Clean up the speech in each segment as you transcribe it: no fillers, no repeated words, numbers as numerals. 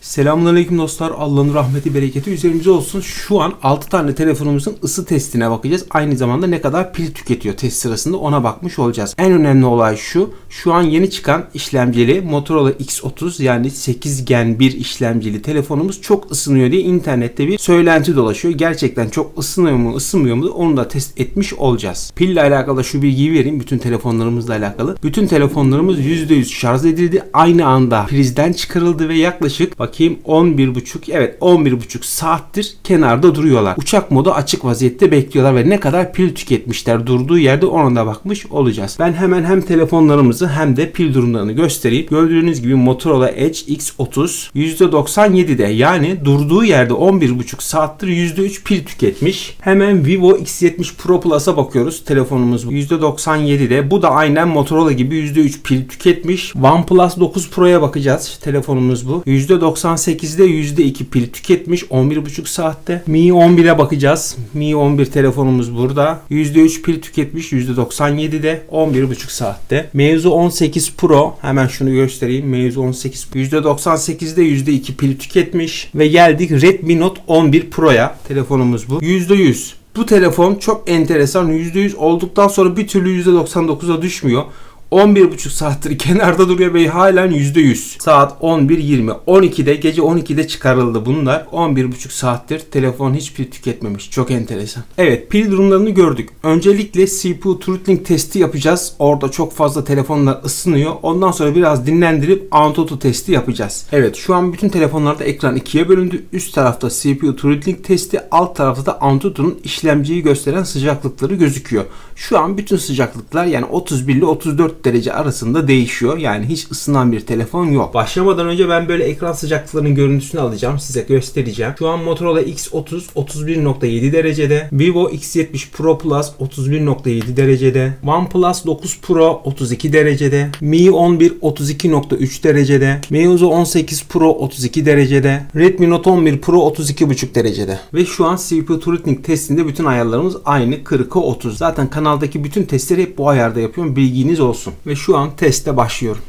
Selamünaleyküm dostlar. Allah'ın rahmeti, bereketi üzerimize olsun. Şu an 6 tane telefonumuzun ısı testine bakacağız. Aynı zamanda ne kadar pil tüketiyor test sırasında ona bakmış olacağız. En önemli olay şu. Şu an yeni çıkan işlemcili Motorola X30 yani 8 Gen 1 işlemcili telefonumuz çok ısınıyor diye internette bir söylenti dolaşıyor. Gerçekten çok ısınıyor mu, ısınmıyor mu onu da test etmiş olacağız. Pille alakalı şu bilgiyi vereyim. Bütün telefonlarımızla alakalı. Bütün telefonlarımız %100 şarj edildi. Aynı anda prizden çıkarıldı ve yaklaşık 11,5 saattir kenarda duruyorlar. Uçak modu açık vaziyette bekliyorlar ve ne kadar pil tüketmişler durduğu yerde ona da bakmış olacağız. Ben hemen hem telefonlarımızı hem de pil durumlarını göstereyim. Gördüğünüz gibi Motorola Edge X30 %97'de yani durduğu yerde 11,5 saattir %3 pil tüketmiş. Hemen Vivo X70 Pro Plus'a bakıyoruz. Telefonumuz %97'de. Bu da aynen Motorola gibi %3 pil tüketmiş. OnePlus 9 Pro'ya bakacağız. Telefonumuz bu. %98'de %2 pil tüketmiş 11,5 saatte. Mi 11'e bakacağız. Mi 11 telefonumuz burada. %3 pil tüketmiş %97'de 11,5 saatte. Meizu 18 Pro hemen şunu göstereyim. Meizu 18 %98'de %2 pil tüketmiş ve geldik Redmi Note 11 Pro'ya. Telefonumuz bu. %100. Bu telefon çok enteresan. %100 olduktan sonra bir türlü %99'a düşmüyor. 11,5 saattir kenarda duruyor ve halen %100. Saat 11:20. 12'de gece 12'de çıkarıldı bunlar. 11,5 saattir telefon hiç pil tüketmemiş. Çok enteresan. Evet, pil durumlarını gördük. Öncelikle CPU throttling testi yapacağız. Orada çok fazla telefonlar ısınıyor. Ondan sonra biraz dinlendirip Antutu testi yapacağız. Evet, şu an bütün telefonlarda ekran ikiye bölündü. Üst tarafta CPU throttling testi, alt tarafta da Antutu'nun işlemciyi gösteren sıcaklıkları gözüküyor. Şu an bütün sıcaklıklar yani 31 ile 34 derece arasında değişiyor. Yani hiç ısınan bir telefon yok. Başlamadan önce ben böyle ekran sıcaklıklarının görüntüsünü alacağım. Size göstereceğim. Şu an Motorola X30 31,7 derecede. Vivo X70 Pro Plus 31,7 derecede. OnePlus 9 Pro 32 derecede. Mi 11 32,3 derecede. Meizu 18 Pro 32 derecede. Redmi Note 11 Pro 32,5 derecede. Ve şu an CPU throttling testinde bütün ayarlarımız aynı 40'a 30. Zaten kanaldaki bütün testleri hep bu ayarda yapıyorum. Bilginiz olsun. Ve şu an teste başlıyorum.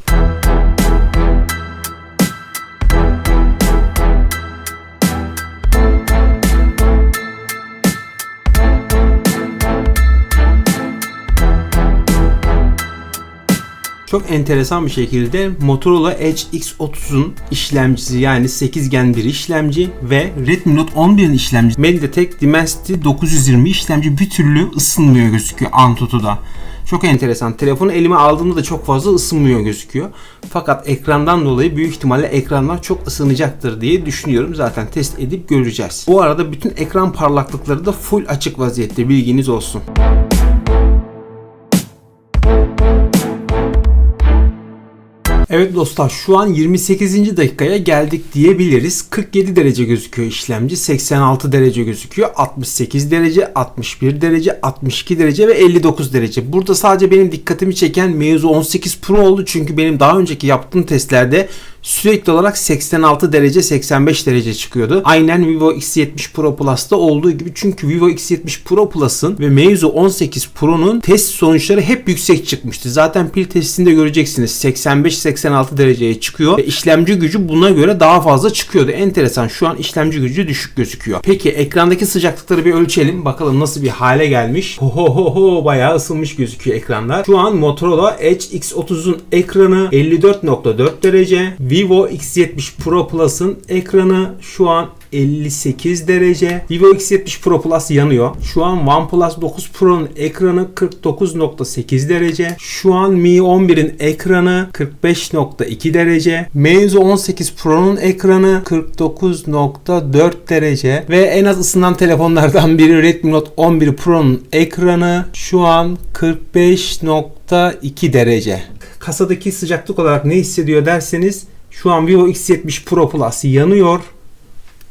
Çok enteresan bir şekilde Motorola Edge X30'un işlemcisi yani 8 Gen 1 işlemci ve Redmi Note 11'in işlemcisi MediaTek Dimensity 920 işlemci bir türlü ısınmıyor gözüküyor Antutu'da. Çok enteresan. Telefonu elime aldığımda da çok fazla ısınmıyor gözüküyor. Fakat ekrandan dolayı büyük ihtimalle ekranlar çok ısınacaktır diye düşünüyorum. Zaten test edip göreceğiz. Bu arada bütün ekran parlaklıkları da full açık vaziyette. Bilginiz olsun. Evet dostlar, şu an 28. dakikaya geldik diyebiliriz. 47 derece gözüküyor işlemci, 86 derece gözüküyor, 68 derece, 61 derece, 62 derece ve 59 derece. Burada sadece benim dikkatimi çeken Meizu 18 Pro oldu. Çünkü benim daha önceki yaptığım testlerde sürekli olarak 86 derece 85 derece çıkıyordu. Aynen Vivo X70 Pro Plus'ta olduğu gibi. Çünkü Vivo X70 Pro Plus'ın ve Meizu 18 Pro'nun test sonuçları hep yüksek çıkmıştı. Zaten pil testinde göreceksiniz 85-86 dereceye çıkıyor ve işlemci gücü buna göre daha fazla çıkıyordu. Enteresan, şu an işlemci gücü düşük gözüküyor. Peki ekrandaki sıcaklıkları bir ölçelim. Bakalım nasıl bir hale gelmiş. Bayağı ısınmış gözüküyor ekranlar. Şu an Motorola Edge X30'un ekranı 54,4 derece. Vivo X70 Pro Plus'ın ekranı şu an 58 derece. Vivo X70 Pro Plus yanıyor. Şu an OnePlus 9 Pro'nun ekranı 49,8 derece. Şu an Mi 11'in ekranı 45,2 derece. Meizu 18 Pro'nun ekranı 49,4 derece. Ve en az ısınan telefonlardan biri Redmi Note 11 Pro'nun ekranı şu an 45,2 derece. Kasadaki sıcaklık olarak ne hissediyor derseniz şu an Vivo X70 Pro Plus yanıyor.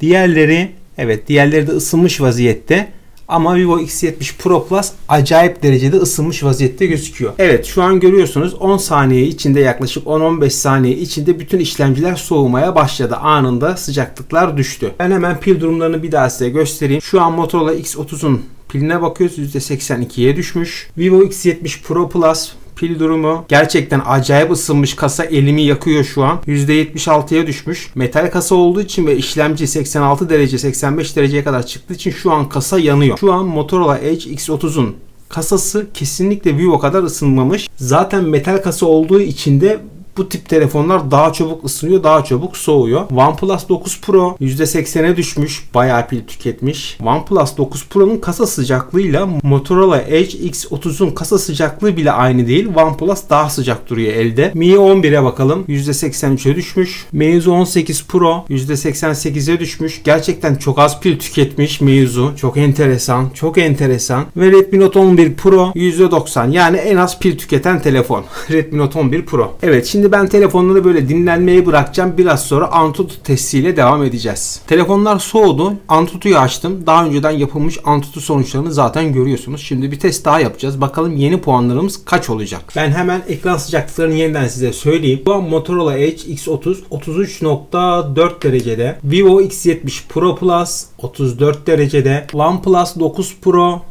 Diğerleri de ısınmış vaziyette. Ama Vivo X70 Pro Plus acayip derecede ısınmış vaziyette gözüküyor. Evet, şu an görüyorsunuz 10 saniye içinde, yaklaşık 10-15 saniye içinde bütün işlemciler soğumaya başladı. Anında sıcaklıklar düştü. Ben hemen pil durumlarını bir daha size göstereyim. Şu an Motorola X30'un piline bakıyoruz. %82'ye düşmüş. Vivo X70 Pro Plus Pil durumu gerçekten acayip ısınmış. Kasa elimi yakıyor şu an. %76'ya düşmüş. Metal kasa olduğu için ve işlemci 86 derece 85 dereceye kadar çıktığı için şu an kasa yanıyor. Şu an Motorola Edge X30'un kasası kesinlikle Vivo kadar ısınmamış. Zaten metal kasa olduğu için de bu tip telefonlar daha çabuk ısınıyor, daha çabuk soğuyor. OnePlus 9 Pro %80'e düşmüş. Bayağı pil tüketmiş. OnePlus 9 Pro'nun kasa sıcaklığıyla Motorola Edge X30'un kasa sıcaklığı bile aynı değil. OnePlus daha sıcak duruyor elde. Mi 11'e bakalım. %83'e düşmüş. Meizu 18 Pro %88'e düşmüş. Gerçekten çok az pil tüketmiş Meizu. Çok enteresan. Çok enteresan. Ve Redmi Note 11 Pro %90. Yani en az pil tüketen telefon. Redmi Note 11 Pro. Evet, şimdi ben telefonları böyle dinlenmeye bırakacağım. Biraz sonra Antutu testiyle devam edeceğiz. Telefonlar soğudu. Antutu'yu açtım. Daha önceden yapılmış Antutu sonuçlarını zaten görüyorsunuz. Şimdi bir test daha yapacağız. Bakalım yeni puanlarımız kaç olacak? Ben hemen ekran sıcaklıklarını yeniden size söyleyeyim. Bu Motorola Edge X30 33.4 derecede. Vivo X70 Pro Plus 34 derecede. OnePlus 9 Pro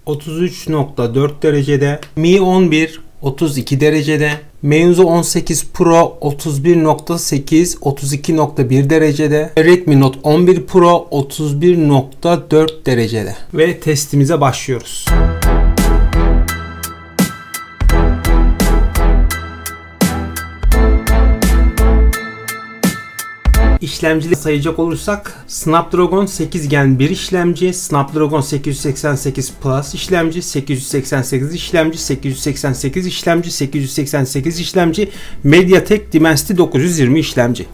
33.4 derecede. Mi 11 32 derecede. Meizu 18 Pro 31.8 32.1 derecede. Redmi Note 11 Pro 31.4 derecede. Ve testimize başlıyoruz. İşlemcileri sayacak olursak Snapdragon 8 Gen 1 işlemci, Snapdragon 888 Plus işlemci, 888 işlemci, 888 işlemci, 888 işlemci, MediaTek Dimensity 920 işlemci.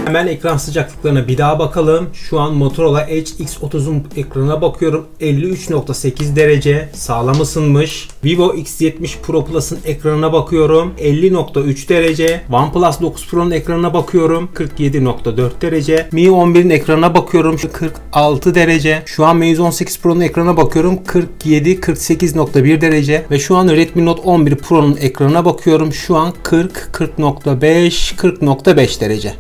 Hemen ekran sıcaklıklarına bir daha bakalım. Şu an Motorola Edge X30'un ekranına bakıyorum. 53.8 derece. Sağlam ısınmış. Vivo X70 Pro Plus'ın ekranına bakıyorum. 50.3 derece. OnePlus 9 Pro'nun ekranına bakıyorum. 47.4 derece. Mi 11'in ekranına bakıyorum. 46 derece. Şu an Meizu 18 Pro'nun ekranına bakıyorum. 48.1 derece. Ve şu an Redmi Note 11 Pro'nun ekranına bakıyorum. Şu an 40.5 derece.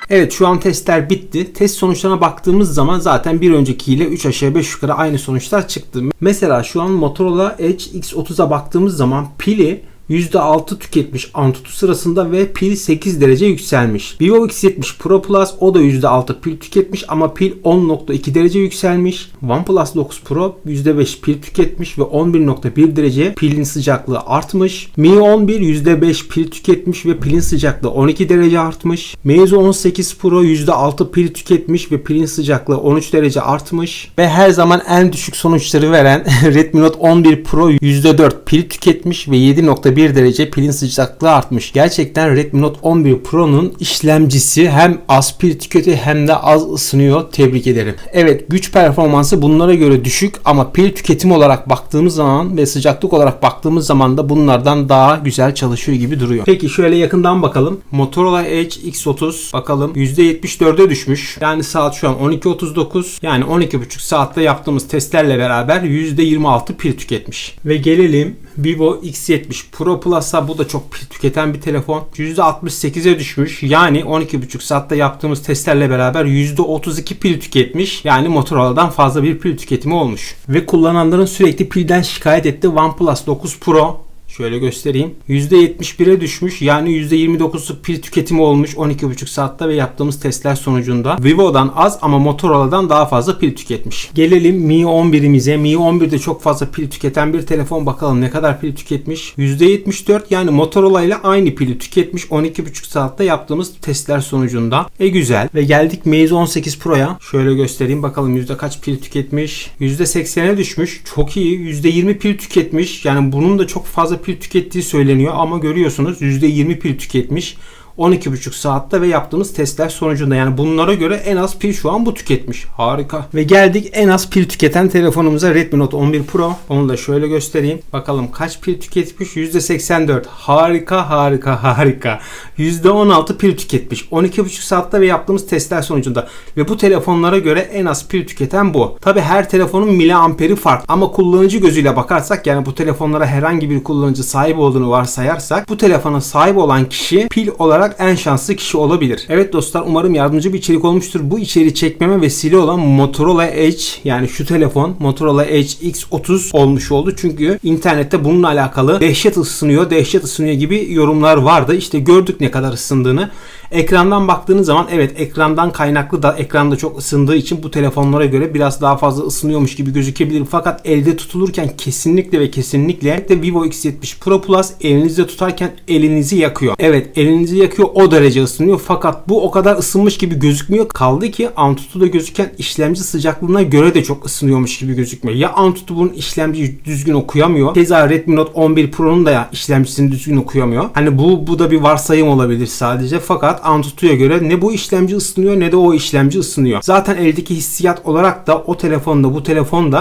Evet, şu an testler bitti. Test sonuçlarına baktığımız zaman zaten bir öncekiyle 3 aşağı 5 yukarı aynı sonuçlar çıktı. Mesela şu an Motorola Edge X30'a baktığımız zaman pili %6 tüketmiş Antutu sırasında ve pil 8 derece yükselmiş. Vivo X70 Pro Plus o da %6 pil tüketmiş ama pil 10.2 derece yükselmiş. OnePlus 9 Pro %5 pil tüketmiş ve 11.1 derece pilin sıcaklığı artmış. Mi 11 %5 pil tüketmiş ve pilin sıcaklığı 12 derece artmış. Meizu 18 Pro %6 pil tüketmiş ve pilin sıcaklığı 13 derece artmış. Ve her zaman en düşük sonuçları veren Redmi Note 11 Pro %4 pil tüketmiş ve 7.1 derece pilin sıcaklığı artmış. Gerçekten Redmi Note 11 Pro'nun işlemcisi hem az pil tüketiyor hem de az ısınıyor. Tebrik ederim. Evet, güç performansı bunlara göre düşük ama pil tüketimi olarak baktığımız zaman ve sıcaklık olarak baktığımız zaman da bunlardan daha güzel çalışıyor gibi duruyor. Peki şöyle yakından bakalım. Motorola Edge X30 bakalım %74'e düşmüş. Yani saat şu an 12.39. Yani 12,5 saatte yaptığımız testlerle beraber %26 pil tüketmiş. Ve gelelim Vivo X70 Pro Plus'a. Bu da çok pil tüketen bir telefon. %68'e düşmüş. Yani 12,5 saatte yaptığımız testlerle beraber %32 pil tüketmiş. Yani Motorola'dan fazla bir pil tüketimi olmuş. Ve kullananların sürekli pilden şikayet etti. OnePlus 9 Pro şöyle göstereyim. %71'e düşmüş. Yani %29'luk pil tüketimi olmuş 12,5 saatte ve yaptığımız testler sonucunda. Vivo'dan az ama Motorola'dan daha fazla pil tüketmiş. Gelelim Mi 11'imize. Mi 11'de çok fazla pil tüketen bir telefon. Bakalım ne kadar pil tüketmiş. %74, yani Motorola ile aynı pili tüketmiş 12,5 saatte yaptığımız testler sonucunda. Güzel. Ve geldik Meizu 18 Pro'ya. Şöyle göstereyim. Bakalım yüzde kaç pil tüketmiş. %80'e düşmüş. Çok iyi. %20 pil tüketmiş. Yani bunun da çok fazla pil tükettiği söyleniyor ama görüyorsunuz %20 pil tüketmiş. 12,5 saatte ve yaptığımız testler sonucunda. Yani bunlara göre en az pil şu an bu tüketmiş. Harika. Ve geldik en az pil tüketen telefonumuza, Redmi Note 11 Pro. Onu da şöyle göstereyim. Bakalım kaç pil tüketmiş? %84. Harika harika harika. %16 pil tüketmiş. 12,5 saatte ve yaptığımız testler sonucunda. Ve bu telefonlara göre en az pil tüketen bu. Tabi her telefonun miliamperi farklı. Ama kullanıcı gözüyle bakarsak, yani bu telefonlara herhangi bir kullanıcı sahip olduğunu varsayarsak, bu telefona sahip olan kişi pil olarak en şanslı kişi olabilir. Evet dostlar, umarım yardımcı bir içerik olmuştur. Bu içeriği çekmeme vesile olan Motorola Edge, yani şu telefon Motorola Edge X30 olmuş oldu. Çünkü internette bununla alakalı dehşet ısınıyor gibi yorumlar vardı. İşte gördük ne kadar ısındığını. Ekrandan baktığınız zaman evet, ekrandan kaynaklı da, ekranda çok ısındığı için bu telefonlara göre biraz daha fazla ısınıyormuş gibi gözükebilir. Fakat elde tutulurken kesinlikle ve kesinlikle Vivo X70 Pro Plus elinizde tutarken elinizi yakıyor. Evet, elinizi yakıyor, o derece ısınıyor. Fakat bu o kadar ısınmış gibi gözükmüyor. Kaldı ki Antutu'da gözüken işlemci sıcaklığına göre de çok ısınıyormuş gibi gözükmüyor. Ya Antutu bunun işlemciyi düzgün okuyamıyor. Keza Redmi Note 11 Pro'nun da ya işlemcisini düzgün okuyamıyor. Hani bu da bir varsayım olabilir sadece. Fakat Antutu'ya göre ne bu işlemci ısınıyor ne de o işlemci ısınıyor. Zaten eldeki hissiyat olarak da o telefonda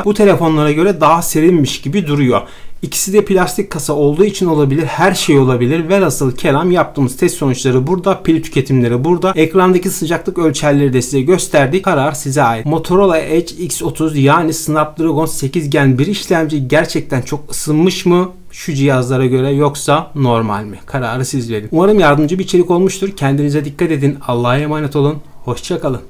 bu telefonlara göre daha serinmiş gibi duruyor. İkisi de plastik kasa olduğu için olabilir. Her şey olabilir. Velhasıl kelam, yaptığımız test sonuçları burada. Pil tüketimleri burada. Ekrandaki sıcaklık ölçerleri de size gösterdik. Karar size ait. Motorola Edge X30 yani Snapdragon 8 Gen bir işlemci gerçekten çok ısınmış mı şu cihazlara göre, yoksa normal mi? Kararı siz verin. Umarım yardımcı bir içerik olmuştur. Kendinize dikkat edin. Allah'a emanet olun. Hoşça kalın.